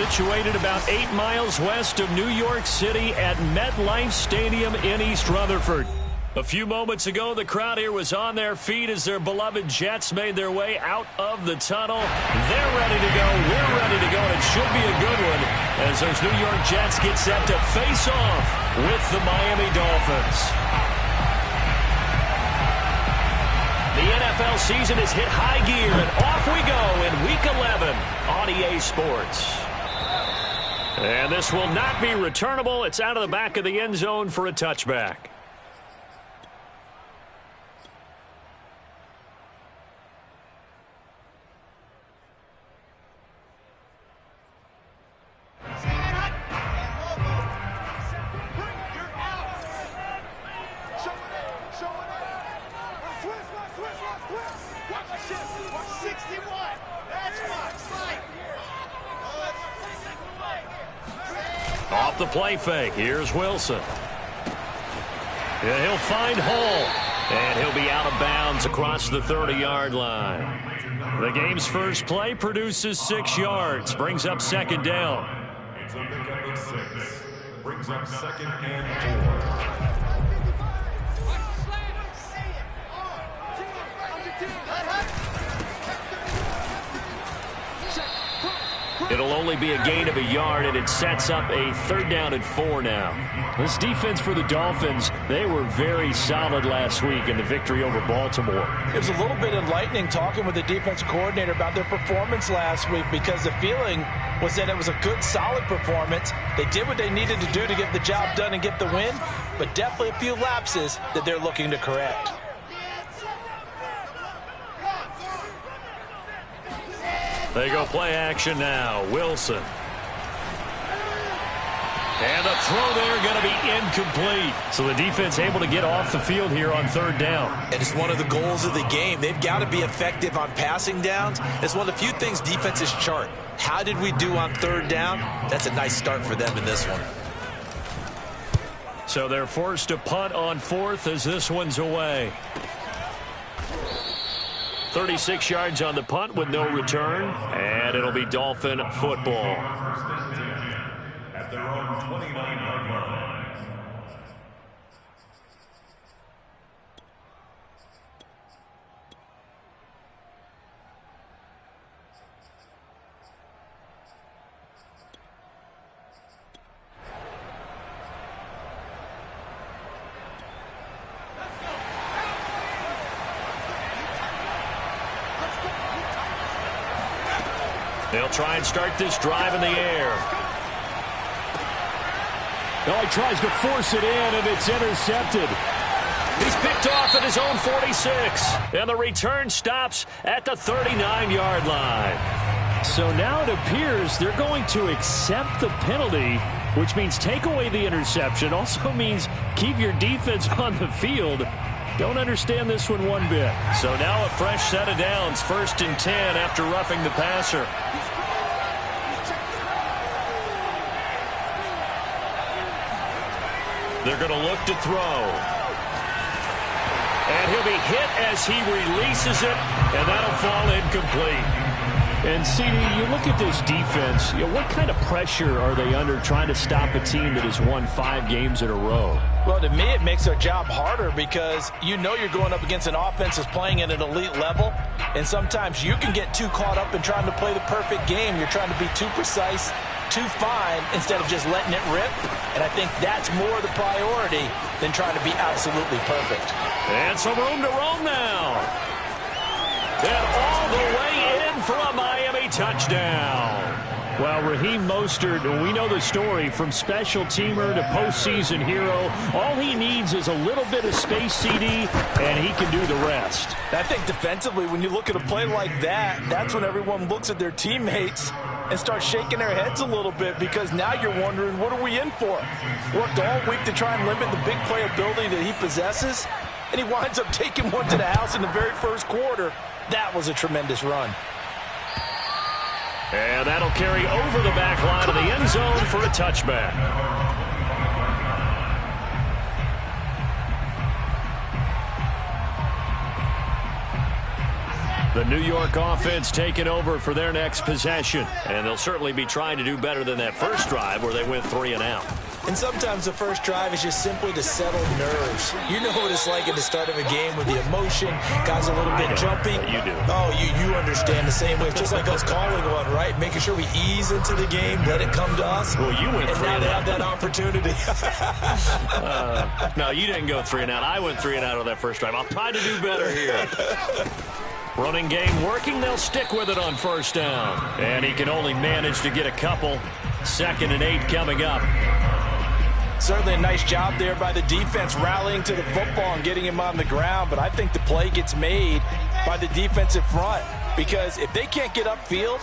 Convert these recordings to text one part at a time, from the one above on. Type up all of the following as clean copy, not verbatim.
situated about 8 miles west of New York City at MetLife Stadium in East Rutherford. A few moments ago, the crowd here was on their feet as their beloved Jets made their way out of the tunnel. They're ready to go. We're ready to go, and it should be a good one as those New York Jets get set to face off with the Miami Dolphins. The NFL season has hit high gear, and off we go in Week 11 on EA Sports. And this will not be returnable. It's out of the back of the end zone for a touchback. Off the play fake, here's Wilson. Yeah, he'll find Hall, and he'll be out of bounds across the 30-yard line. The game's first play produces 6 yards, brings up second down. It's a pickup of 6, brings up second and 4. It'll only be a gain of a yard, and it sets up a 3rd down and 4 now. This defense for the Dolphins, they were very solid last week in the victory over Baltimore. It was a little bit enlightening talking with the defensive coordinator about their performance last week because the feeling was that it was a good, solid performance. They did what they needed to do to get the job done and get the win, but definitely a few lapses that they're looking to correct. They go play action now. Wilson. And the throw there going to be incomplete. So the defense able to get off the field here on 3rd down. And it's one of the goals of the game. They've got to be effective on passing downs. It's one of the few things defenses chart. How did we do on 3rd down? That's a nice start for them in this one. So they're forced to punt on 4th as this one's away. 36 yards on the punt with no return, and it'll be Dolphin football. At their own 29-yard line. They'll try and start this drive in the air. Oh, he tries to force it in, and it's intercepted. He's picked off at his own 46, and the return stops at the 39-yard line. So now it appears they're going to accept the penalty, which means take away the interception. Also means keep your defense on the field. Don't understand this one bit. So now a fresh set of downs, 1st and 10 after roughing the passer. They're going to look to throw. And he'll be hit as he releases it, and that'll fall incomplete. And, CD, you look at this defense, what kind of pressure are they under trying to stop a team that has won 5 games in a row? Well, to me, it makes their job harder because you know you're going up against an offense that's playing at an elite level, and sometimes you can get too caught up in trying to play the perfect game. You're trying to be too precise, too fine, instead of just letting it rip, and I think that's more the priority than trying to be absolutely perfect. And some room to roam now. And all the way in for a Miami touchdown. Well, Raheem Mostert, we know the story, from special teamer to postseason hero. All he needs is a little bit of space, CD, and he can do the rest. I think defensively, when you look at a play like that, that's when everyone looks at their teammates and starts shaking their heads a little bit because now you're wondering, what are we in for? Worked all week to try and limit the big play ability that he possesses, and he winds up taking one to the house in the very first quarter. That was a tremendous run. And that'll carry over the back line of the end zone for a touchback. The New York offense taking over for their next possession. And they'll certainly be trying to do better than that first drive where they went 3 and out. And sometimes the first drive is just simply to settle nerves. You know what it's like at the start of a game with the emotion, guys a little bit jumpy. You do. Oh, you understand the same way. It's just like us calling one, right? Making sure we ease into the game, let it come to us. Well, you went 3 and now and they out. have that opportunity. No, you didn't go 3 and out. I went 3 and out on that first drive. I'll try to do better here. Running game working. They'll stick with it on first down. And he can only manage to get a couple. 2nd and 8 coming up. Certainly a nice job there by the defense rallying to the football and getting him on the ground. But I think the play gets made by the defensive front because if they can't get upfield,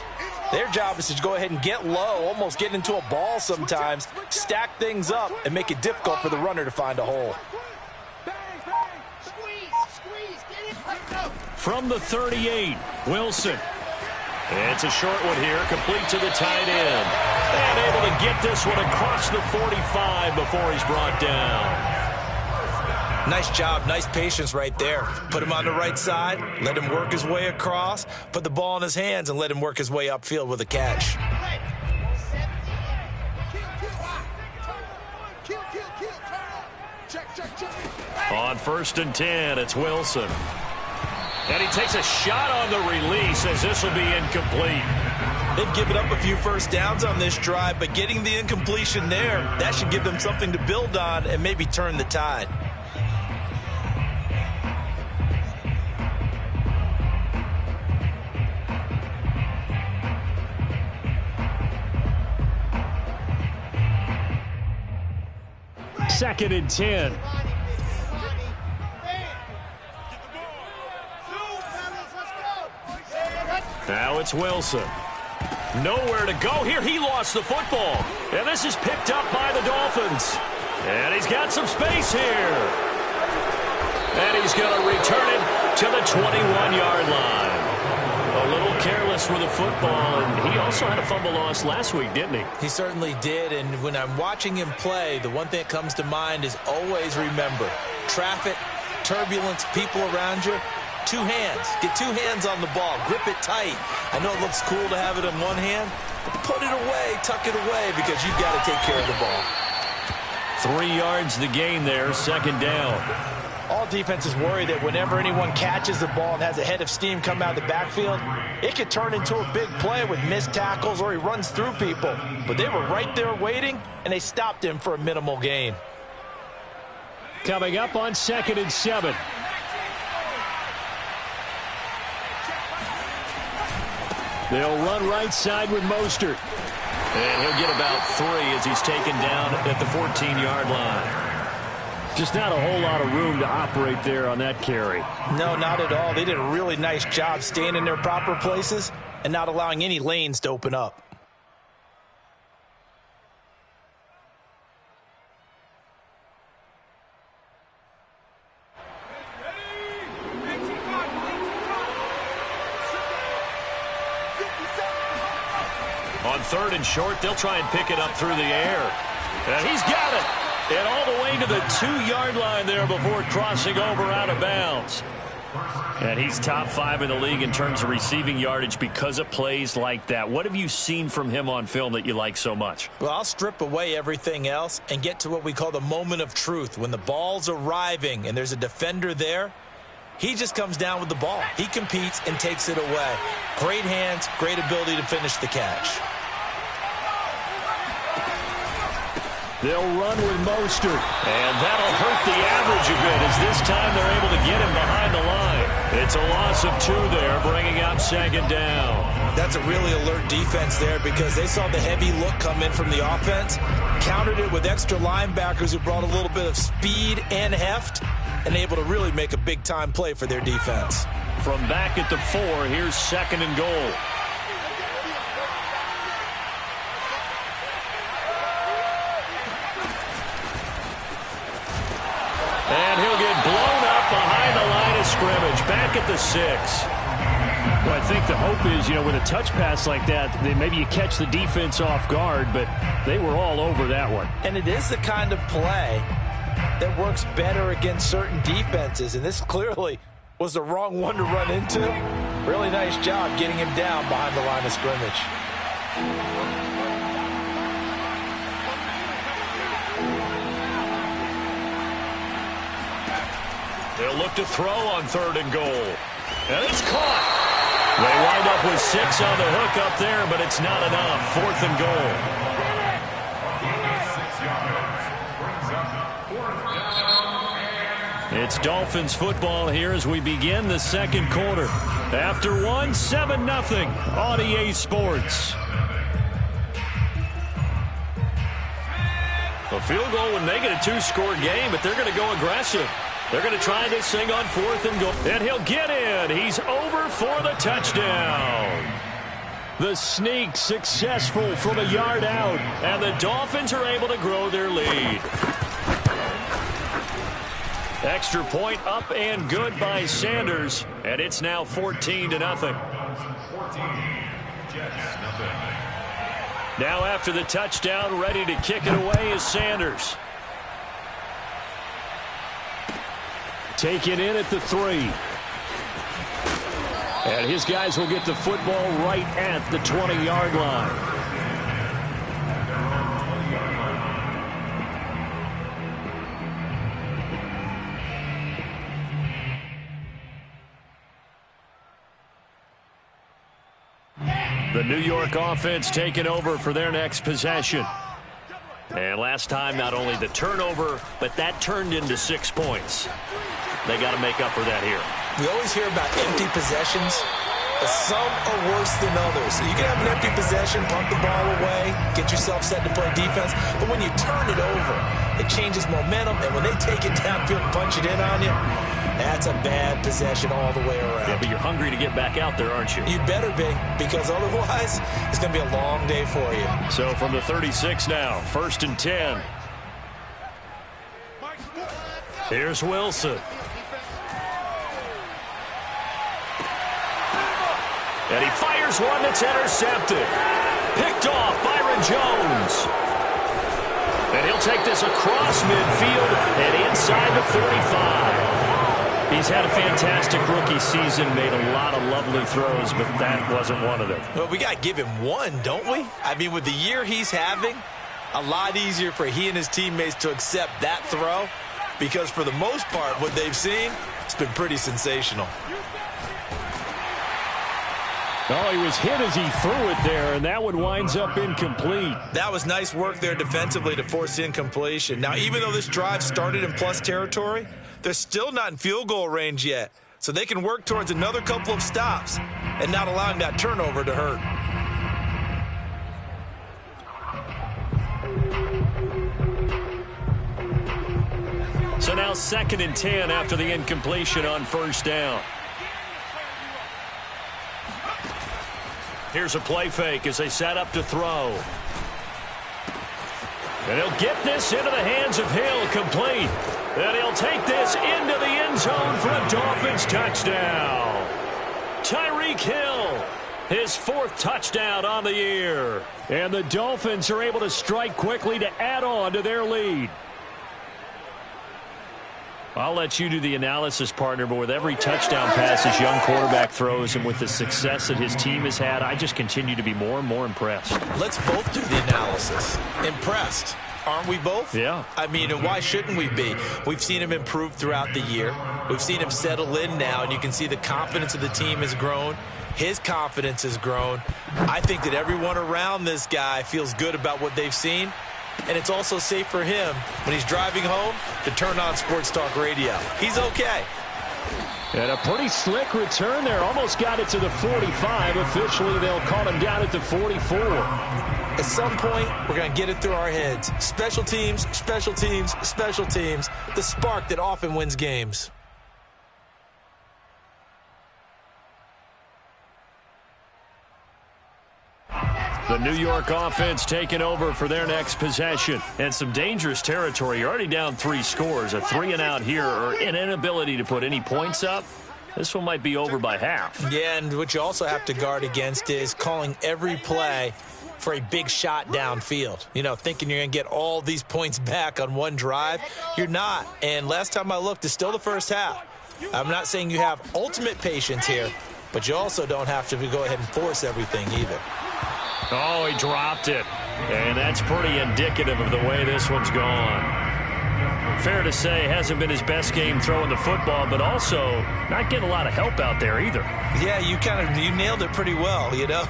their job is to go ahead and get low, almost get into a ball sometimes, stack things up, and make it difficult for the runner to find a hole. From the 38, Wilson. It's a short one here, complete to the tight end. And able to get this one across the 45 before he's brought down. Nice job, nice patience right there. Put him on the right side, let him work his way across, put the ball in his hands, and let him work his way upfield with a catch. On 1st and 10, it's Wilson. And he takes a shot on the release as this will be incomplete. They've given up a few first downs on this drive, but getting the incompletion there, that should give them something to build on and maybe turn the tide. Second and 10. Now it's Wilson. Nowhere to go here. He lost the football. And this is picked up by the Dolphins. And he's got some space here. And he's going to return it to the 21-yard line. A little careless with the football. And he also had a fumble loss last week, didn't he? He certainly did. And when I'm watching him play, the one thing that comes to mind is always remember, traffic, turbulence, people around you. 2 hands. Get 2 hands on the ball. Grip it tight. I know it looks cool to have it in one hand, but put it away, tuck it away, because you've got to take care of the ball. 3 yards the gain there, 2nd down. All defenses worry that whenever anyone catches the ball and has a head of steam come out of the backfield, it could turn into a big play with missed tackles or he runs through people. But they were right there waiting, and they stopped him for a minimal gain. Coming up on 2nd and 7. They'll run right side with Mostert. And he'll get about 3 as he's taken down at the 14-yard line. Just not a whole lot of room to operate there on that carry. No, not at all. They did a really nice job staying in their proper places and not allowing any lanes to open up. On 3rd and short, they'll try and pick it up through the air. And he's got it. And all the way to the 2-yard line there before crossing over out of bounds. And he's top 5 in the league in terms of receiving yardage because of plays like that. What have you seen from him on film that you like so much? Well, I'll strip away everything else and get to what we call the moment of truth. When the ball's arriving and there's a defender there, he just comes down with the ball. He competes and takes it away. Great hands, great ability to finish the catch. They'll run with Mostert. And that'll hurt the average a bit as this time they're able to get him behind the line. It's a loss of 2 there, bringing up 2nd down. That's a really alert defense there because they saw the heavy look come in from the offense, countered it with extra linebackers who brought a little bit of speed and heft, and able to really make a big-time play for their defense. From back at the 4, here's 2nd and goal. And he'll get blown up behind the line of scrimmage, back at the 6. Well, I think the hope is, with a touch pass like that, maybe you catch the defense off guard, but they were all over that one. And it is the kind of play that works better against certain defenses, and this clearly was the wrong one to run into. Really nice job getting him down behind the line of scrimmage. They'll look to throw on 3rd and goal. And it's caught. They wind up with 6 on the hook up there, but it's not enough. 4th and goal. 6 yards. It's Dolphins football here as we begin the second quarter. After 1, 7-0 on EA Sports. A field goal would make it a 2-score game, but they're going to go aggressive. They're going to try this thing on 4th and goal. And he'll get in. He's over for the touchdown. The sneak successful from a yard out. And the Dolphins are able to grow their lead. Extra point up and good by Sanders. And it's now 14-0. 14, Jets, nothing. Now after the touchdown, ready to kick it away is Sanders. Taken in at the 3. And his guys will get the football right at the 20-yard line. The New York offense taking over for their next possession. And last time, not only the turnover, but that turned into 6 points. They got to make up for that here. We always hear about empty possessions, but some are worse than others. You can have an empty possession, punt the ball away, get yourself set to play defense, but when you turn it over, it changes momentum, and when they take it downfield and punch it in on you, that's a bad possession all the way around. Yeah, but you're hungry to get back out there, aren't you? You better be, because otherwise, it's going to be a long day for you. So from the 36 now, 1st and 10. Here's Wilson. And he fires one that's intercepted. Picked off Byron Jones. And he'll take this across midfield and inside the 35. He's had a fantastic rookie season, made a lot of lovely throws, but that wasn't one of them. Well, we got to give him one, don't we? I mean, with the year he's having, a lot easier for he and his teammates to accept that throw, because for the most part, what they've seen, it's been pretty sensational. Oh, he was hit as he threw it there, and that one winds up incomplete. That was nice work there defensively to force incompletion. Now, even though this drive started in plus territory, they're still not in field goal range yet. So they can work towards another couple of stops and not allowing that turnover to hurt. So now 2nd and 10 after the incompletion on 1st down. Here's a play fake as they set up to throw. And he'll get this into the hands of Hill, complete. And he'll take this into the end zone for a Dolphins touchdown. Tyreek Hill, his 4th touchdown on the year. And the Dolphins are able to strike quickly to add on to their lead. I'll let you do the analysis, partner, but with every touchdown pass his young quarterback throws and with the success that his team has had, I just continue to be more and more impressed. Let's both do the analysis. Impressed. Aren't we both? Yeah. I mean, and why shouldn't we be? We've seen him improve throughout the year. We've seen him settle in now, and you can see the confidence of the team has grown. His confidence has grown. I think that everyone around this guy feels good about what they've seen. And it's also safe for him when he's driving home to turn on Sports Talk Radio. He's okay. And a pretty slick return there. Almost got it to the 45. Officially, they'll call him down at the 44. At some point, we're going to get it through our heads. Special teams, special teams, special teams. The spark that often wins games. The New York offense taking over for their next possession. And some dangerous territory. You're already down 3 scores. A 3-and-out here or an inability to put any points up. This one might be over by half. Yeah, and what you also have to guard against is calling every play for a big shot downfield. You know, thinking you're going to get all these points back on one drive. You're not. And last time I looked, it's still the first half. I'm not saying you have ultimate patience here, but you also don't have to go ahead and force everything either. Oh, he dropped it. And that's pretty indicative of the way this one's gone. Fair to say, hasn't been his best game throwing the football, but also not getting a lot of help out there either. Yeah, you nailed it pretty well, you know.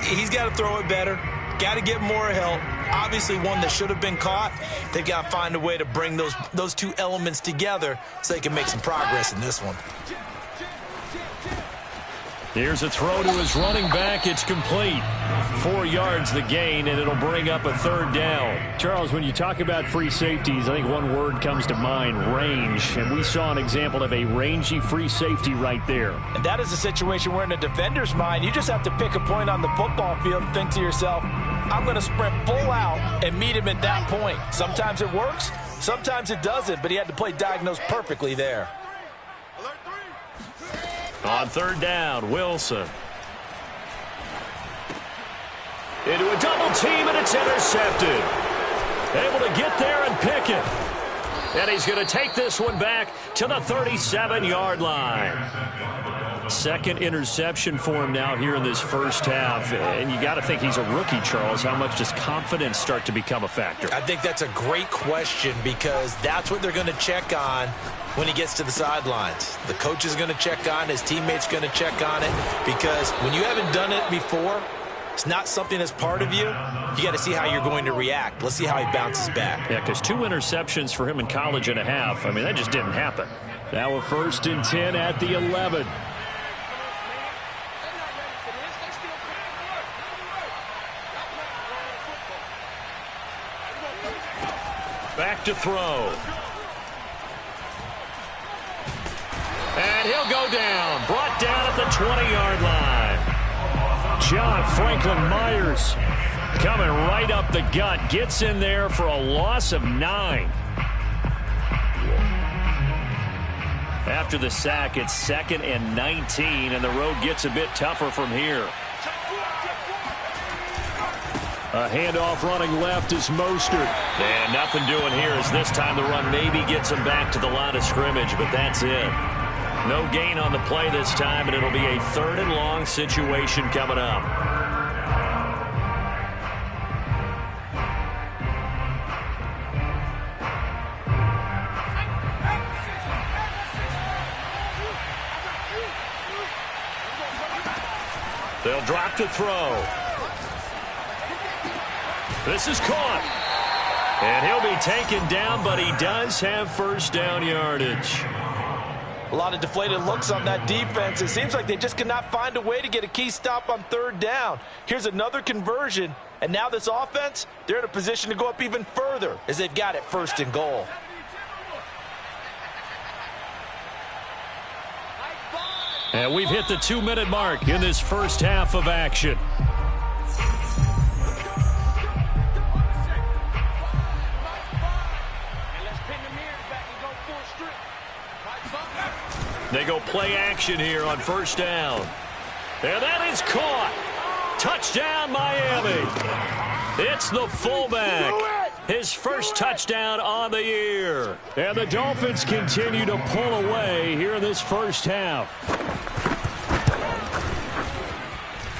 He's got to throw it better. Got to get more help. Obviously one that should have been caught. They've got to find a way to bring those two elements together so they can make some progress in this one. Here's a throw to his running back. It's complete. 4 yards the gain, and it'll bring up a third down. Charles, when you talk about free safeties, I think one word comes to mind, range. And we saw an example of a rangy free safety right there. And that is a situation where in a defender's mind, you just have to pick a point on the football field and think to yourself, I'm going to sprint full out and meet him at that point. Sometimes it works, sometimes it doesn't, but he had to play diagnose perfectly there. On third down, Wilson. Into a double team, and it's intercepted. Able to get there and pick it. And he's going to take this one back to the 37-yard line. Second interception for him now here in this first half. And you got to think he's a rookie, Charles. How much does confidence start to become a factor? I think that's a great question because that's what they're going to check on when he gets to the sidelines. The coach is going to check on, his teammates going to check on it, because when you haven't done it before, it's not something that's part of you. You got to see how you're going to react. Let's see how he bounces back. Yeah, because 2 interceptions for him in college and a half. I mean, that just didn't happen. Now a 1st and 10 at the 11. Back to throw. And he'll go down. Brought down at the 20-yard line. John Franklin Myers coming right up the gut. Gets in there for a loss of 9. After the sack, it's 2nd and 19, and the road gets a bit tougher from here. A handoff running left is Mostert. And nothing doing here as this time the run maybe gets him back to the line of scrimmage, but that's it. No gain on the play this time, and it'll be a 3rd and long situation coming up. They'll drop to throw. This is caught. And he'll be taken down, but he does have first down yardage. A lot of deflated looks on that defense. It seems like they just cannot find a way to get a key stop on 3rd down. Here's another conversion, and now this offense, they're in a position to go up even further as they've got it 1st and goal. And we've hit the 2-minute mark in this first half of action. They go play action here on 1st down. And that is caught. Touchdown, Miami. It's the fullback. His first touchdown on the year. And the Dolphins continue to pull away here in this first half.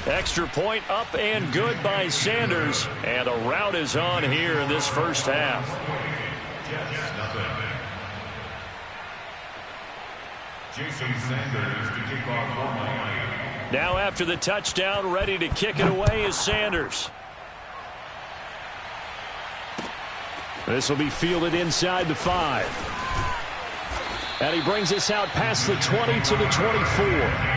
Extra point up and good by Sanders. And a rout is on here in this first half. Jason Sanders to kick off for Miami. Now after the touchdown, ready to kick it away is Sanders. This will be fielded inside the 5. And he brings us out past the 20 to the 24.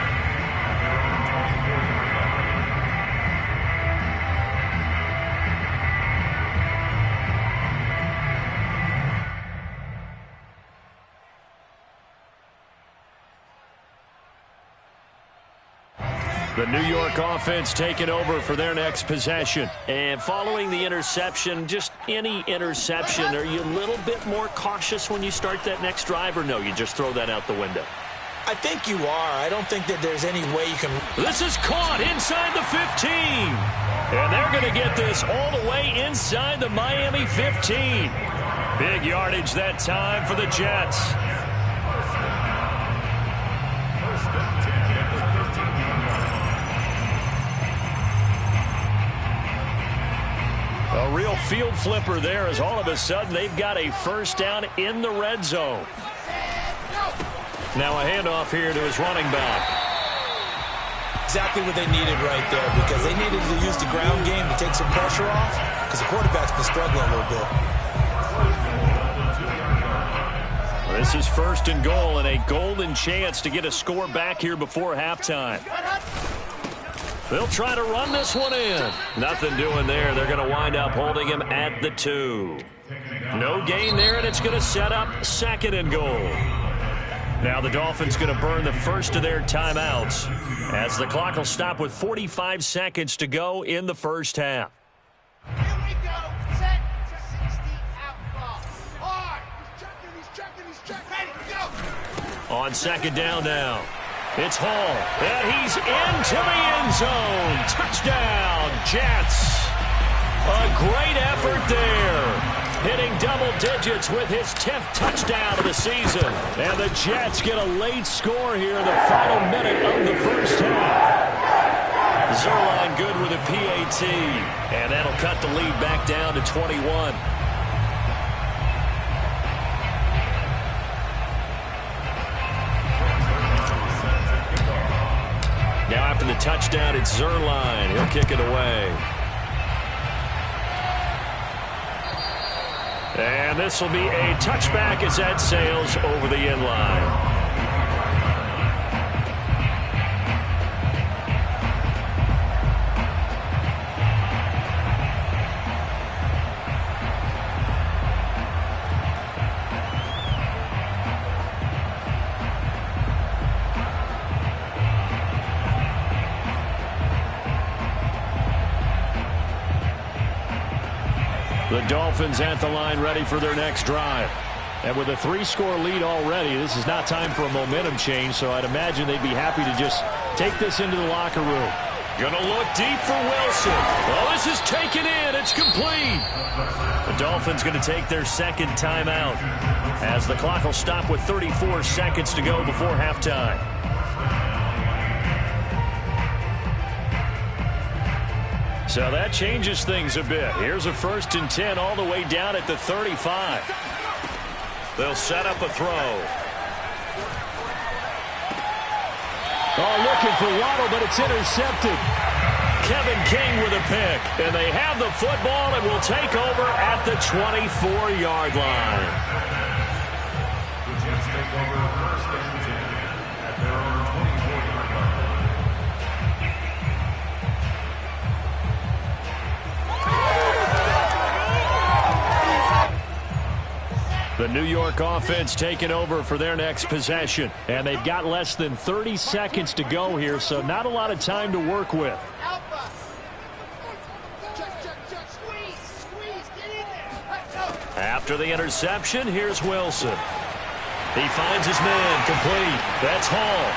The New York offense taking over for their next possession. And following the interception, just any interception, are you a little bit more cautious when you start that next drive, or no, you just throw that out the window? I think you are. I don't think that there's any way you can. This is caught inside the 15. And they're going to get this all the way inside the Miami 15. Big yardage that time for the Jets. field flipper there as all of a sudden they've got a first down in the red zone. Now a handoff here to his running back. Exactly what they needed right there, because they needed to use the ground game to take some pressure off, because the quarterback's been struggling a little bit. This is first and goal and a golden chance to get a score back here before halftime. They'll try to run this one in. Nothing doing there. They're going to wind up holding him at the 2. No gain there, and it's going to set up second and goal. Now the Dolphins going to burn the first of their timeouts as the clock will stop with 45 seconds to go in the first half. Here we go. Set. 60 out ball. Hard. He's checking. Ready, go. On second down now. It's Hall. And he's into the end zone. Touchdown, Jets. A great effort there. Hitting double digits with his 10th touchdown of the season. And the Jets get a late score here in the final minute of the first half. Zerline good with a PAT. And that'll cut the lead back down to 21. Now after the touchdown, it's Zerline. He'll kick it away. And this will be a touchback as that sails over the end line. The Dolphins at the line ready for their next drive. And with a 3-score lead already, this is not time for a momentum change, so I'd imagine they'd be happy to just take this into the locker room. Gonna look deep for Wilson. Well, this is taken in. It's complete. The Dolphins going to take their second timeout as the clock will stop with 34 seconds to go before halftime. So that changes things a bit. Here's a 1st and 10 all the way down at the 35. They'll set up a throw. Oh, looking for Waddle, but it's intercepted. Kevin King with a pick. And they have the football and will take over at the 24-yard line. The Jets take over 1st and 10 at their own 24-yard line. The New York offense taking over for their next possession. And they've got less than 30 seconds to go here, so not a lot of time to work with. Alpha. Check. Squeeze. Get in there. Let's go. After the interception, here's Wilson. He finds his man complete. That's Hall.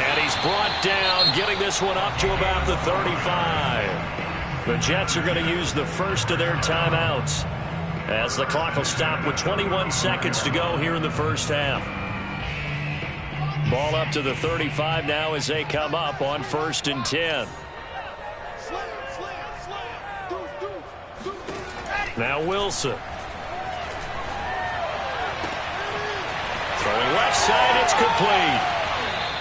And he's brought down, getting this one up to about the 35. The Jets are going to use the first of their timeouts as the clock will stop with 21 seconds to go here in the first half. Ball up to the 35 now as they come up on 1st and 10. Now Wilson. Throwing left side, it's complete.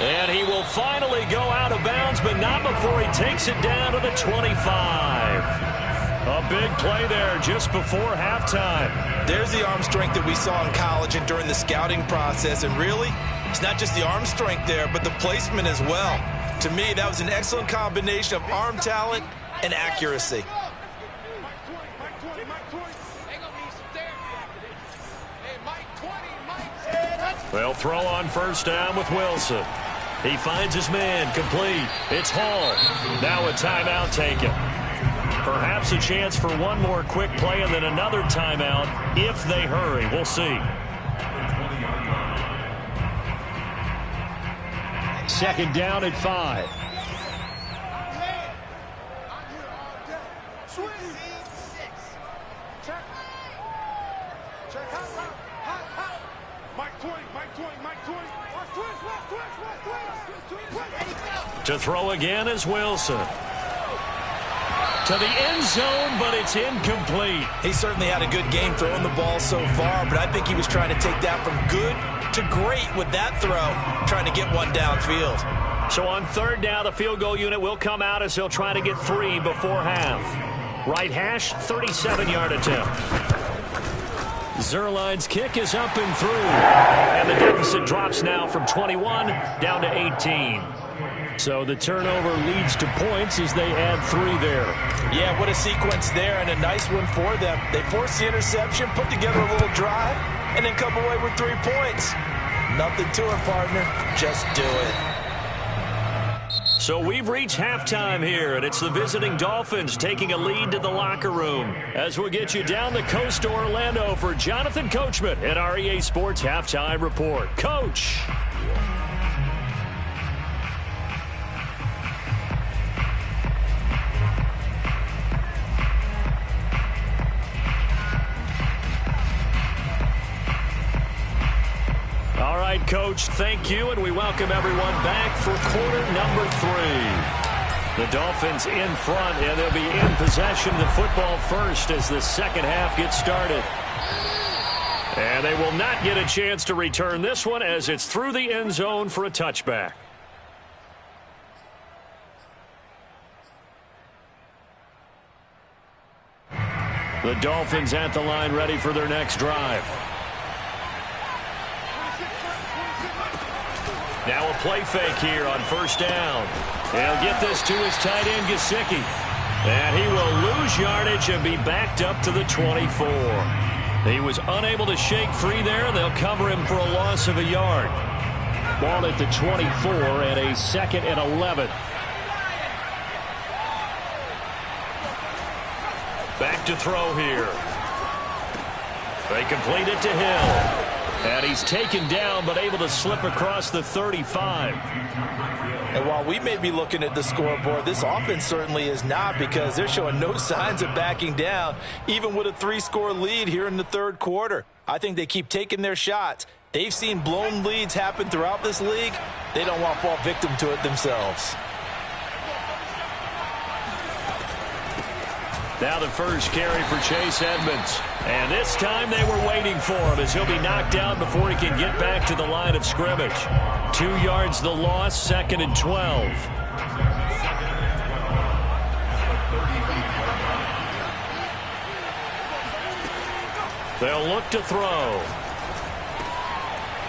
And he will finally go out of bounds, but not before he takes it down to the 25. A big play there just before halftime. There's the arm strength that we saw in college and during the scouting process. And really, it's not just the arm strength there, but the placement as well. To me, that was an excellent combination of arm talent and accuracy. They'll throw on first down with Wilson. He finds his man complete. It's Hall. Now a timeout taken. Perhaps a chance for one more quick play and then another timeout if they hurry. We'll see. Second down at 5. To throw again is Wilson. to the end zone, but it's incomplete. He certainly had a good game throwing the ball so far, but I think he was trying to take that from good to great with that throw, trying to get one downfield. So on third down, the field goal unit will come out as they'll try to get 3 before half. Right hash, 37-yard attempt. Zerline's kick is up and through. And the deficit drops now from 21 down to 18. So the turnover leads to points as they add 3 there. Yeah, what a sequence there, and a nice one for them. They forced the interception, put together a little drive, and then come away with 3 points. Nothing to it, partner. Just do it. So we've reached halftime here, and it's the visiting Dolphins taking a lead to the locker room. As we'll get you down the coast to Orlando for Jonathan Coachman at our EA Sports Halftime Report. Coach. All right, Coach, thank you, and we welcome everyone back for quarter number 3. The Dolphins in front, and they'll be in possession of the football first as the second half gets started. And they will not get a chance to return this one as it's through the end zone for a touchback. The Dolphins at the line ready for their next drive. Now a play fake here on first down. They'll get this to his tight end, Gesicki. And he will lose yardage and be backed up to the 24. He was unable to shake free there. They'll cover him for a loss of a yard. Ball at the 24 and a 2nd and 11. Back to throw here. They complete it to Hill. And he's taken down, but able to slip across the 35. And while we may be looking at the scoreboard, this offense certainly is not, because they're showing no signs of backing down, even with a 3-score lead here in the third quarter. I think they keep taking their shots. They've seen blown leads happen throughout this league. They don't want to fall victim to it themselves. Now the first carry for Chase Edmonds. And this time they were waiting for him as he'll be knocked out before he can get back to the line of scrimmage. 2 yards the loss, 2nd and 12. They'll look to throw.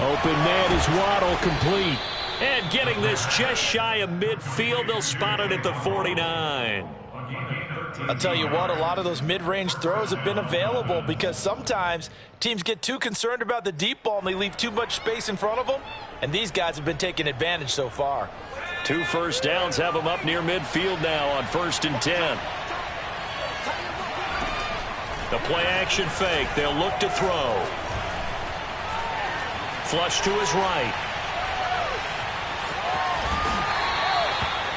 Open man is Waddle, complete. And getting this just shy of midfield, they'll spot it at the 49. I'll tell you what, a lot of those mid-range throws have been available because sometimes teams get too concerned about the deep ball and they leave too much space in front of them, and these guys have been taking advantage so far. 2 first downs have them up near midfield now on 1st and 10. The play-action fake. They'll look to throw. Flush to his right.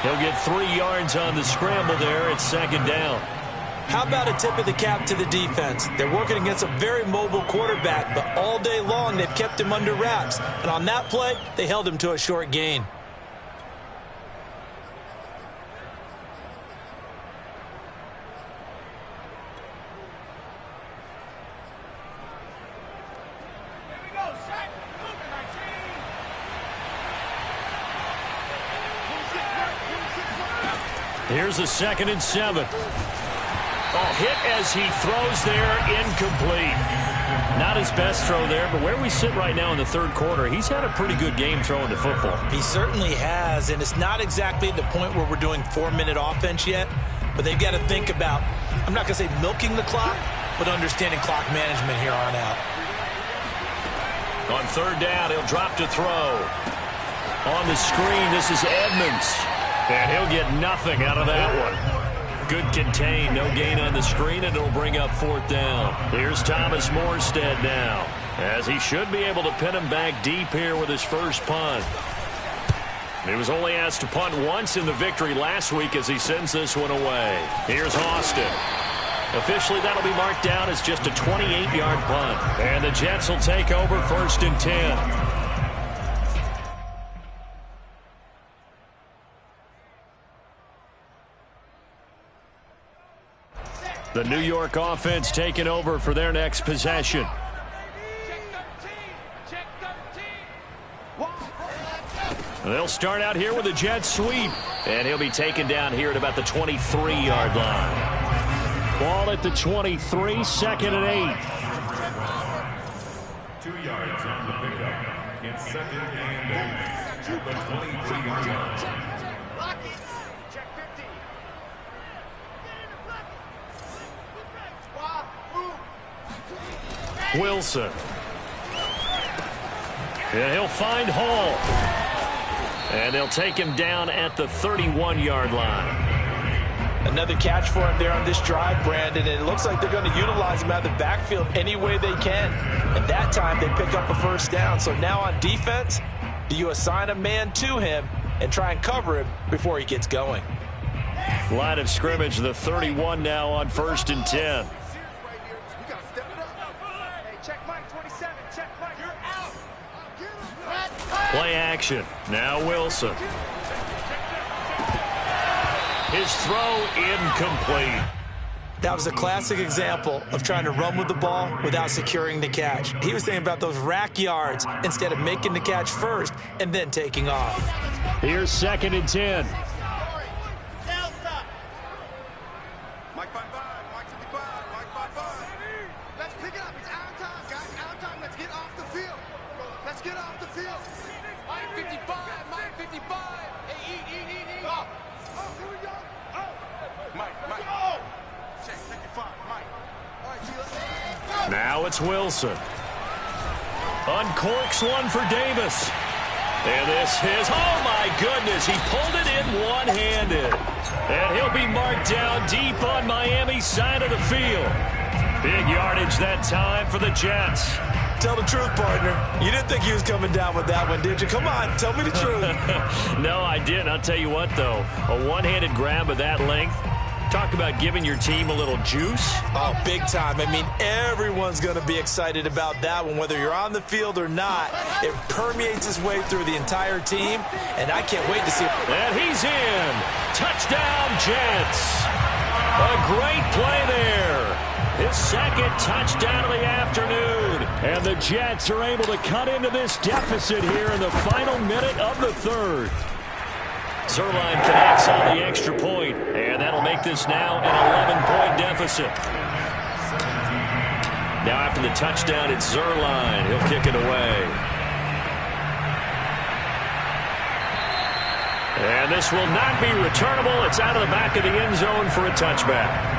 He'll get 3 yards on the scramble there. It's 2nd down. How about a tip of the cap to the defense? They're working against a very mobile quarterback, but all day long they've kept him under wraps. And on that play, they held him to a short gain. Here's a 2nd and 7. Hit as he throws there, incomplete. Not his best throw there, but where we sit right now in the third quarter, he's had a pretty good game throwing the football. He certainly has, and it's not exactly at the point where we're doing 4-minute offense yet, but they've got to think about, I'm not going to say milking the clock, but understanding clock management here on out. On 3rd down, he'll drop to throw. On the screen, this is Edmonds. And he'll get nothing out of that one. Good contain, no gain on the screen, and it'll bring up 4th down. Here's Thomas Morstead now, as he should be able to pin him back deep here with his first punt. He was only asked to punt once in the victory last week as he sends this one away. Here's Austin. Officially, that'll be marked down as just a 28-yard punt. And the Jets will take over 1st and 10. The New York offense taking over for their next possession. They'll start out here with a jet sweep. And he'll be taken down here at about the 23-yard line. Ball at the 23, 2nd and 8. 2 yards on the pickup. It's 2nd and 8 at the 23-yard line. Check 50. Wilson. And he'll find Hall. And they'll take him down at the 31-yard line. Another catch for him there on this drive, Brandon, and it looks like they're going to utilize him out of the backfield any way they can. And that time they pick up a first down. So now on defense, do you assign a man to him and try and cover him before he gets going? Line of scrimmage, the 31 now on 1st and 10. Play action. Now Wilson. His throw incomplete. That was a classic example of trying to run with the ball without securing the catch. He was thinking about those rack yards instead of making the catch first and then taking off. Here's 2nd and 10. Mike 55, Mike 55, Mike 55. Let's pick it up. It's our time, guys. Our time. Let's get off the field. Let's get off the field. Mike 55, Mike 55. Hey, eat. Oh, here we go. Oh, Mike. Oh. Check 55, Mike. All right, let's go. Now it's Wilson. Uncorks one for Davis. And this is, oh my goodness, he pulled it in one-handed. And he'll be marked down deep on Miami's side of the field. Big yardage that time for the Jets. Tell the truth, partner. You didn't think he was coming down with that one, did you? Come on, tell me the truth. No, I didn't. I'll tell you what, though. A one-handed grab of that length. Talk about giving your team a little juice. Oh, big time. I mean, everyone's going to be excited about that one, whether you're on the field or not. It permeates its way through the entire team, and I can't wait to see it. And he's in. Touchdown, Jets. A great play there. His 2nd touchdown of the afternoon. And the Jets are able to cut into this deficit here in the final minute of the 3rd. Zerline connects on the extra point, and that'll make this now an 11-point deficit. Now after the touchdown, it's Zerline. He'll kick it away. And this will not be returnable. It's out of the back of the end zone for a touchback.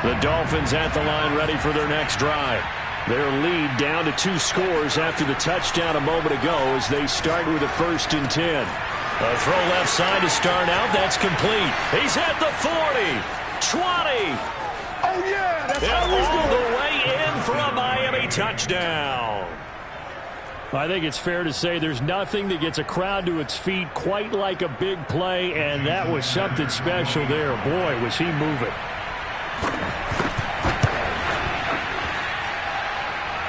The Dolphins at the line ready for their next drive. Their lead down to 2 scores after the touchdown a moment ago as they start with a 1st and 10. A throw left side to start out. That's complete. He's at the 40, 20. Oh, yeah, that's how he's all doing. the way in for a Miami touchdown. I think it's fair to say there's nothing that gets a crowd to its feet quite like a big play, and that was something special there. Boy, was he moving.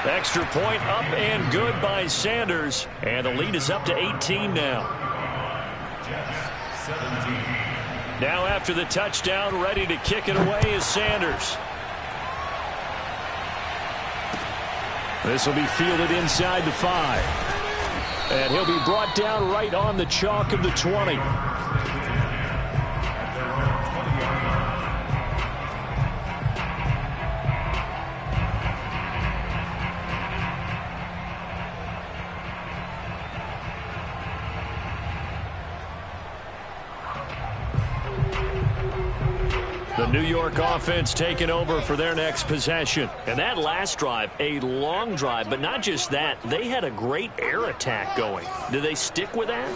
Extra point up and good by Sanders. And the lead is up to 18 now. Jets, 17. Now after the touchdown, ready to kick it away is Sanders. This will be fielded inside the 5. And he'll be brought down right on the chalk of the 20. The New York offense taking over for their next possession. And that last drive, a long drive, but not just that. They had a great air attack going. Do they stick with that?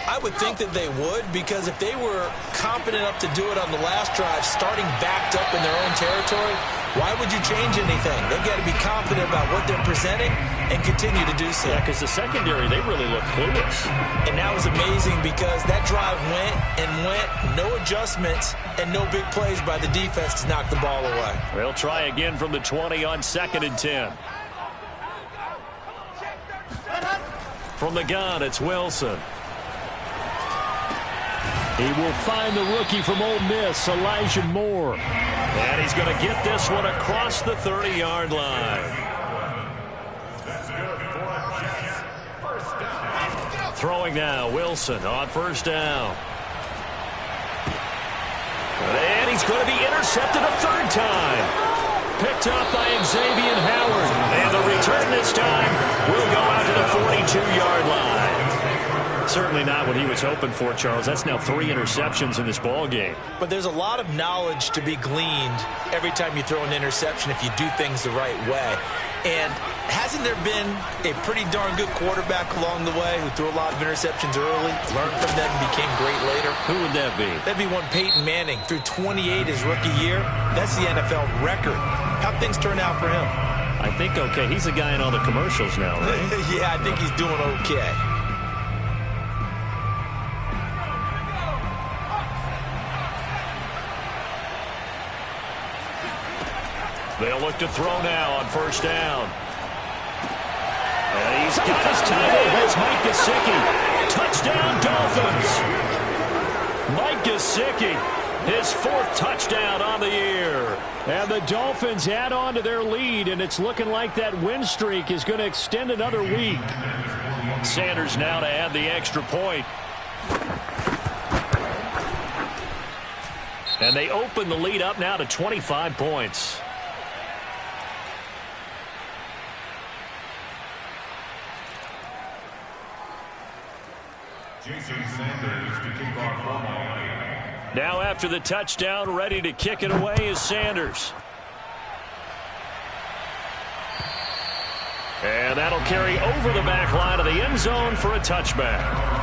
I would think that they would, because if they were confident enough to do it on the last drive, starting backed up in their own territory, why would you change anything? They've got to be confident about what they're presenting and continue to do so. Yeah, because the secondary, they really look clueless. And that was amazing because that drive went and went, no adjustments and no big plays by the defense to knock the ball away. They'll try again from the 20 on 2nd and 10. From the gun, it's Wilson. He will find the rookie from Ole Miss, Elijah Moore. And he's going to get this one across the 30-yard line. Throwing now, Wilson on first down. And he's going to be intercepted a third time. Picked up by Xavier Howard. And the return this time will go out to the 42-yard line. Certainly not what he was hoping for, Charles. That's now 3 interceptions in this ball game. But there's a lot of knowledge to be gleaned every time you throw an interception if you do things the right way. And hasn't there been a pretty darn good quarterback along the way who threw a lot of interceptions early, learned from them, and became great later? Who would that be? That'd be one Peyton Manning. Threw 28 his rookie year. That's the NFL record. How'd things turn out for him? I think okay. He's the guy in all the commercials now, right? Yeah, I think he's doing okay. They'll look to throw now on first down. And he's got his tight end. That's Mike Gesicki. Touchdown, Dolphins. Mike Gesicki, his 4th touchdown on the year. And the Dolphins add on to their lead, and it's looking like that win streak is going to extend another week. Sanders now to add the extra point. And they open the lead up now to 25 points. Jason Sanders to kick off for Miami. Now after the touchdown, ready to kick it away is Sanders. And that'll carry over the back line of the end zone for a touchback.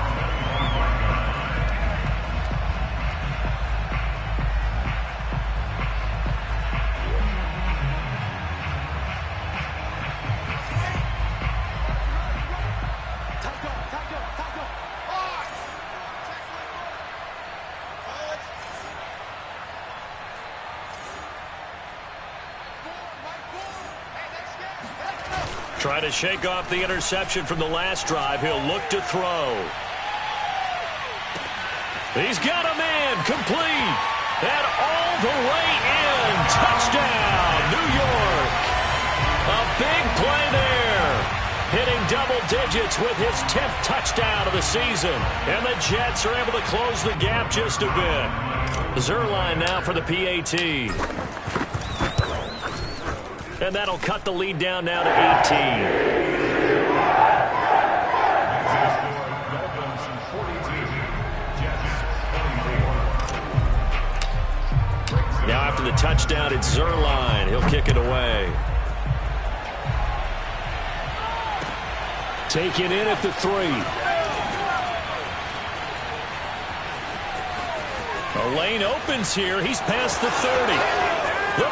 Trying to shake off the interception from the last drive. He'll look to throw. He's got a man complete. And all the way in. Touchdown, New York. A big play there. Hitting double digits with his 10th touchdown of the season. And the Jets are able to close the gap just a bit. Zerline now for the PAT. And that'll cut the lead down now to 18. Now after the touchdown, it's Zerline. He'll kick it away. Taken in at the 3. A lane opens here. He's past the 30. The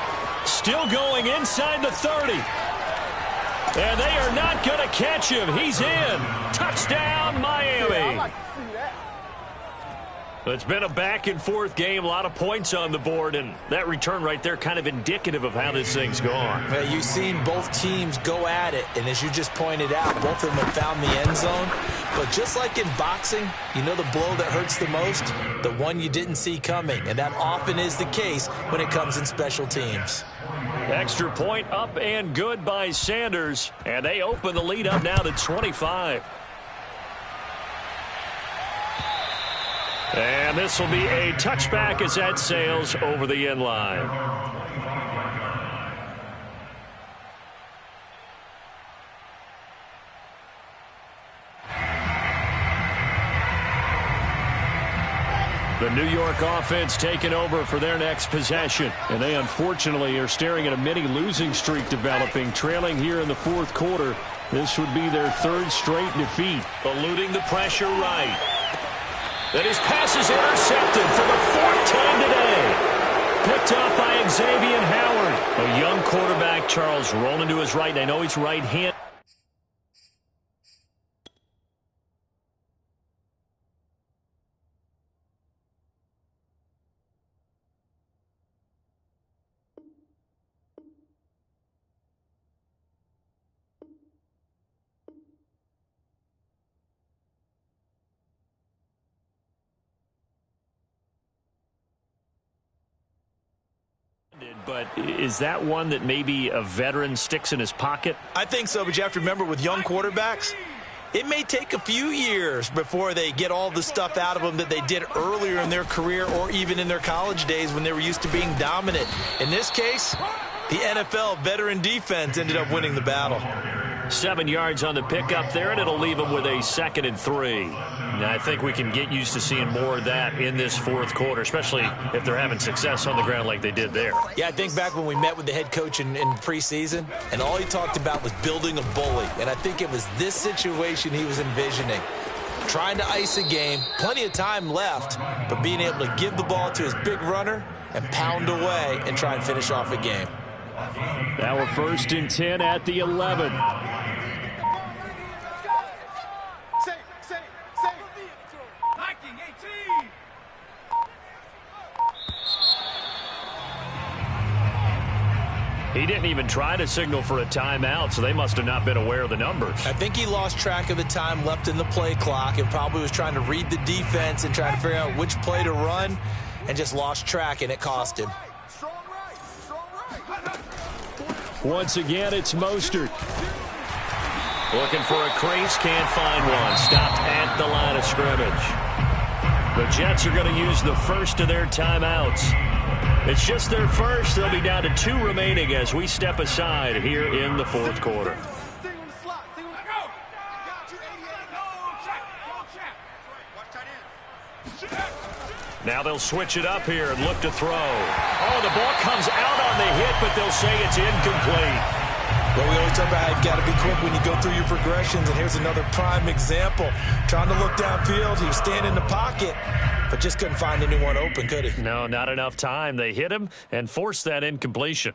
40. Still going inside the 30. And they are not going to catch him. He's in. Touchdown, Miami. It's been a back-and-forth game. A lot of points on the board. And that return right there kind of indicative of how this thing's gone. Well, you've seen both teams go at it. And as you just pointed out, both of them have found the end zone. But just like in boxing, you know the blow that hurts the most? The one you didn't see coming. And that often is the case when it comes in special teams. Extra point up and good by Sanders. And they open the lead up now to 25. And this will be a touchback as that sails over the end line. The New York offense taking over for their next possession. And they unfortunately are staring at a mini losing streak developing, trailing here in the 4th quarter. This would be their 3rd straight defeat. Eluding the pressure right. That his pass is intercepted for the 4th time today. Picked up by Xavier Howard. A young quarterback, Charles, rolling to his right. I know he's right-handed. but is that one that maybe a veteran sticks in his pocket? I think so, but you have to remember with young quarterbacks, it may take a few years before they get all the stuff out of them that they did earlier in their career or even in their college days when they were used to being dominant. In this case, the NFL veteran defense ended up winning the battle. 7 yards on the pickup there, and it'll leave them with a 2nd and 3. Now, I think we can get used to seeing more of that in this fourth quarter, especially if they're having success on the ground like they did there. Yeah, I think back when we met with the head coach in preseason, and all he talked about was building a bully. And I think it was this situation he was envisioning. Trying to ice a game, plenty of time left, but being able to give the ball to his big runner and pound away and try and finish off a game. Now we're 1st and 10 at the 11. He didn't even try to signal for a timeout, so they must have not been aware of the numbers. I think he lost track of the time left in the play clock and probably was trying to read the defense and trying to figure out which play to run and just lost track, and it cost him. Once again, it's Mostert. Looking for a crease, can't find one. Stopped at the line of scrimmage. The Jets are going to use the first of their timeouts. It's just their first. They'll be down to 2 remaining as we step aside here in the fourth quarter. Now they'll switch it up here and look to throw. Oh, the ball comes out on the hit, but they'll say it's incomplete. Well, we always talk about how you've got to be quick when you go through your progressions, and here's another prime example. Trying to look downfield, he was standing in the pocket, but just couldn't find anyone open, could he? No, not enough time. They hit him and forced that incompletion.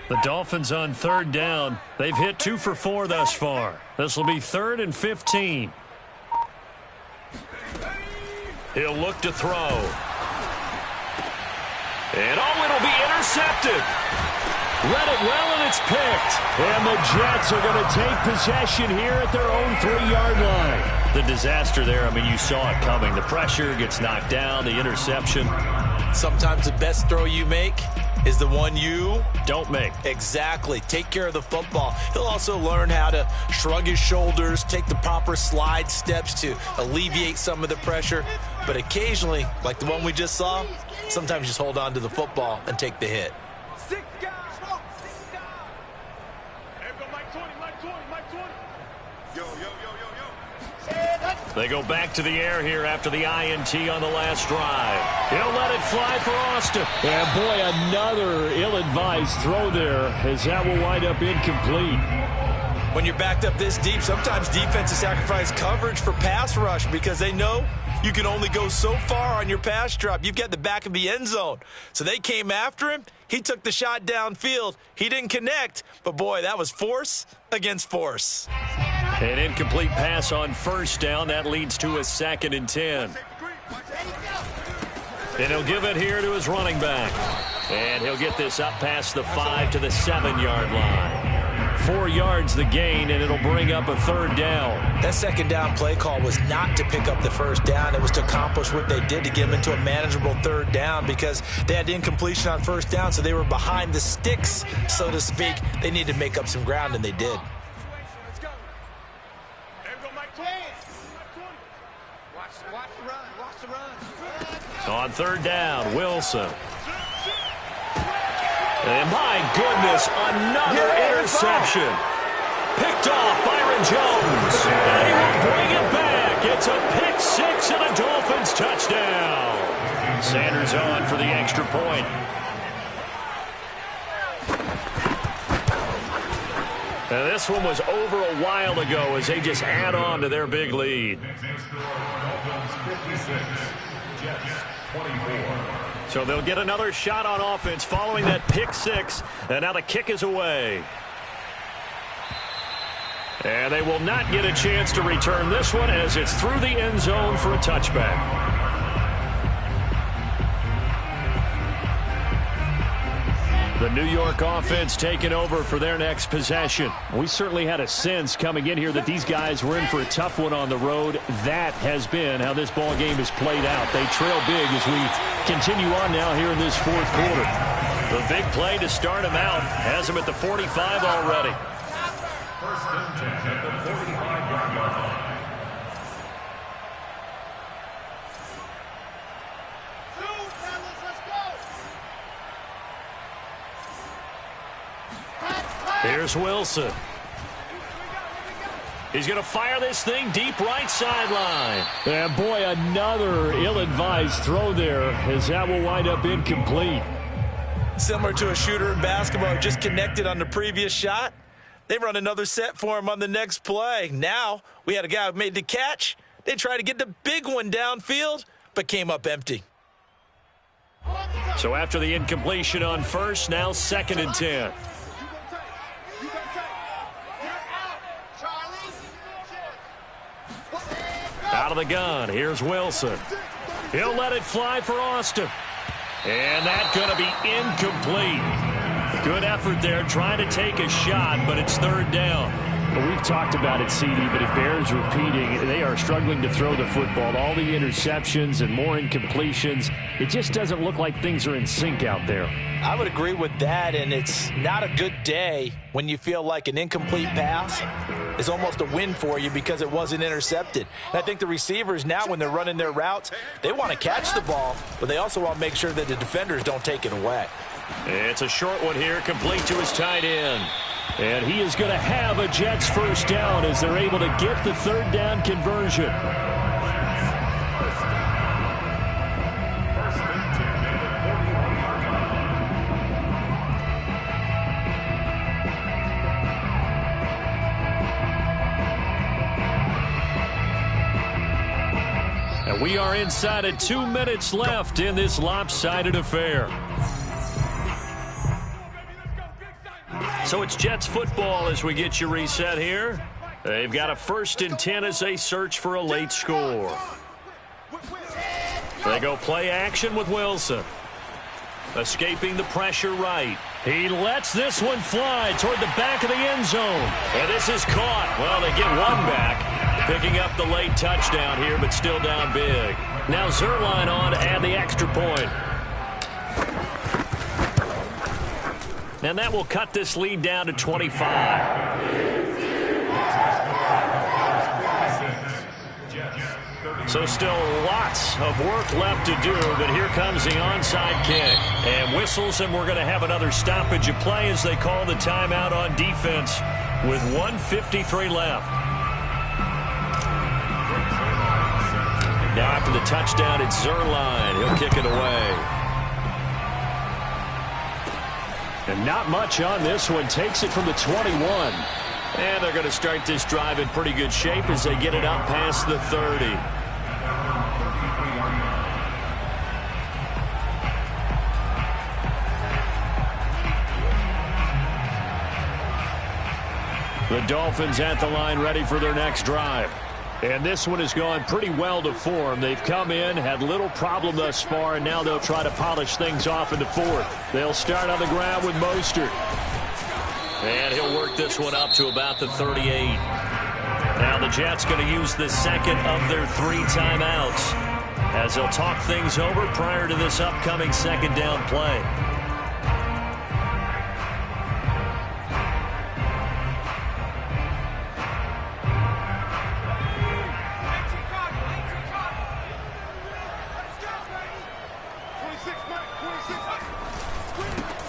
The Dolphins on 3rd down. They've hit 2 for 4 thus far. This will be 3rd and 15. He'll look to throw. And it'll be intercepted. Read it well, and it's picked. And the Jets are going to take possession here at their own 3-yard line. The disaster there, I mean, you saw it coming. The pressure gets knocked down, the interception. Sometimes the best throw you make is the one you don't make. Exactly. Take care of the football. He'll also learn how to shrug his shoulders, take the proper slide steps to alleviate some of the pressure. But occasionally, like the one we just saw, sometimes just hold on to the football and take the hit. They go back to the air here after the INT on the last drive. He'll let it fly for Austin. And boy, another ill-advised throw there, as that will wind up incomplete. When you're backed up this deep, sometimes defenses sacrifice coverage for pass rush because they know you can only go so far on your pass drop. You've got the back of the end zone. So they came after him. He took the shot downfield. He didn't connect. But, boy, that was force against force. An incomplete pass on 1st down. That leads to a 2nd and 10. And he'll give it here to his running back. And he'll get this up past the 5 to the 7-yard line. 4 yards the gain, and it'll bring up a 3rd down. That 2nd down play call was not to pick up the 1st down. It was to accomplish what they did to get them into a manageable 3rd down because they had incompletion on 1st down, so they were behind the sticks, so to speak. They needed to make up some ground, and they did. On 3rd down, Wilson. And my goodness, another interception. Picked off Byron Jones. And he will bring it back. It's a pick 6 and a Dolphins touchdown. Sanders on for the extra point. Now this one was over a while ago as they just add on to their big lead. So they'll get another shot on offense following that pick 6. And now the kick is away. And they will not get a chance to return this one as it's through the end zone for a touchback. The New York offense taking over for their next possession. We certainly had a sense coming in here that these guys were in for a tough one on the road. That has been how this ball game has played out. They trail big as we continue on now here in this fourth quarter. The big play to start him out has him at the 45 already. First and 10 at the 45-yard line. Here's Wilson. He's going to fire this thing deep right sideline. And boy, another ill-advised throw there as that will wind up incomplete. Similar to a shooter in basketball, just connected on the previous shot. They run another set for him on the next play. Now we had a guy who made the catch. They tried to get the big one downfield, but came up empty. So after the incompletion on first, now 2nd and 10. Out of the gun, here's Wilson. He'll let it fly for Austin. And that's going to be incomplete. Good effort there, trying to take a shot, but it's 3rd down. Well, we've talked about it, CD, but it bears repeating. They are struggling to throw the football. All the interceptions and more incompletions. It just doesn't look like things are in sync out there. I would agree with that, and it's not a good day when you feel like an incomplete pass is almost a win for you because it wasn't intercepted. And I think the receivers now, when they're running their routes, they want to catch the ball, but they also want to make sure that the defenders don't take it away. It's a short one here, complete to his tight end. And he is going to have a Jets first down as they're able to get the 3rd down conversion. And we are inside of 2 minutes left in this lopsided affair. So it's Jets football as we get you reset here. They've got a 1st and 10 as they search for a late score. They go play action with Wilson. Escaping the pressure right. He lets this one fly toward the back of the end zone. And this is caught. Well, they get one back. Picking up the late touchdown here, but still down big. Now Zerline on to add the extra point. And that will cut this lead down to 25. So still lots of work left to do, but here comes the onside kick. And whistles, and we're going to have another stoppage of play as they call the timeout on defense with 1:53 left. Now after the touchdown, it's Zerline. He'll kick it away. And not much on this one. Takes it from the 21. And they're going to start this drive in pretty good shape as they get it up past the 30. The Dolphins at the line ready for their next drive. And this one has gone pretty well to form. They've come in, had little problem thus far, and now they'll try to polish things off in the 4th. They'll start on the ground with Mostert. And he'll work this one up to about the 38. Now the Jets going to use the 2nd of their 3 timeouts as they'll talk things over prior to this upcoming 2nd down play.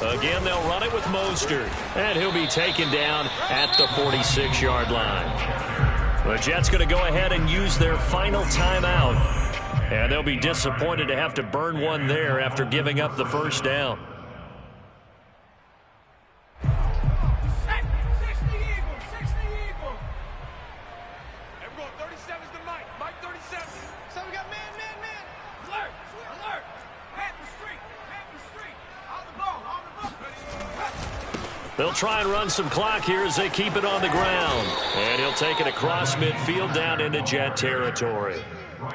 Again, they'll run it with Mostert. And he'll be taken down at the 46-yard line. The Jets going to go ahead and use their final timeout. And they'll be disappointed to have to burn one there after giving up the first down. They'll try and run some clock here as they keep it on the ground. And he'll take it across midfield down into Jet territory.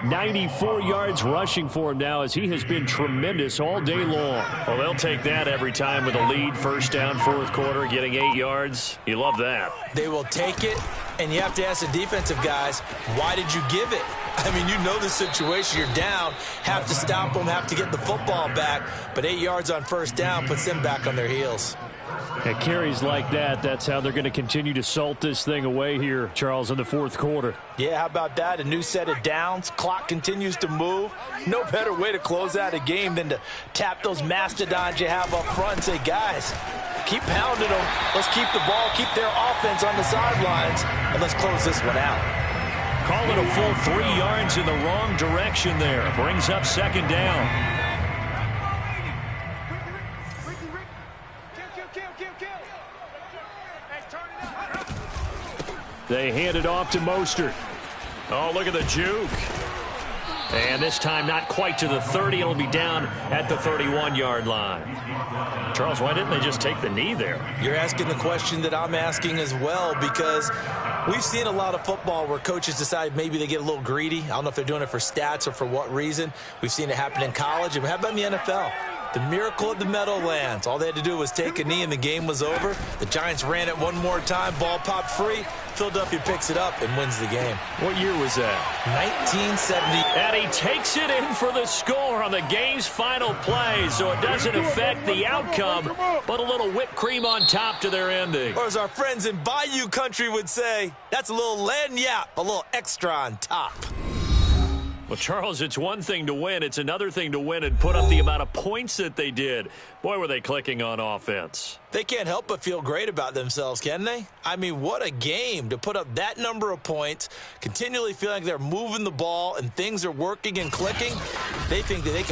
94 yards rushing for him now as he has been tremendous all day long. Well, they'll take that every time with a lead. First down, fourth quarter, getting 8 yards. You love that. They will take it, and you have to ask the defensive guys, why did you give it? I mean, you know the situation. You're down, have to stop them, have to get the football back, but 8 yards on first down puts them back on their heels. At carries like that, that's how they're going to continue to salt this thing away here, Charles, in the fourth quarter. Yeah, how about that? A new set of downs. Clock continues to move. No better way to close out a game than to tap those mastodons you have up front and say, guys, keep pounding them. Let's keep the ball, keep their offense on the sidelines, and let's close this one out. Call it a full 3 yards in the wrong direction there. Brings up second down. They hand it off to Mostert. Oh, look at the juke. And this time not quite to the 30. It'll be down at the 31-yard line. Charles, why didn't they just take the knee there? You're asking the question that I'm asking as well, because we've seen a lot of football where coaches decide maybe they get a little greedy. I don't know if they're doing it for stats or for what reason. We've seen it happen in college. And how about in the NFL? The miracle at the Meadowlands. All they had to do was take a knee and the game was over. The Giants ran it one more time. Ball popped free. Philadelphia picks it up and wins the game. What year was that? 1970. And he takes it in for the score on the game's final play, so it doesn't affect the outcome, but a little whipped cream on top to their ending. Or as our friends in Bayou Country would say, that's a little lagniappe, a little extra on top. Well, Charles, it's one thing to win. It's another thing to win and put up the amount of points that they did. Boy, were they clicking on offense. They can't help but feel great about themselves, can they? I mean, what a game to put up that number of points, continually feeling like they're moving the ball and things are working and clicking. They think that they can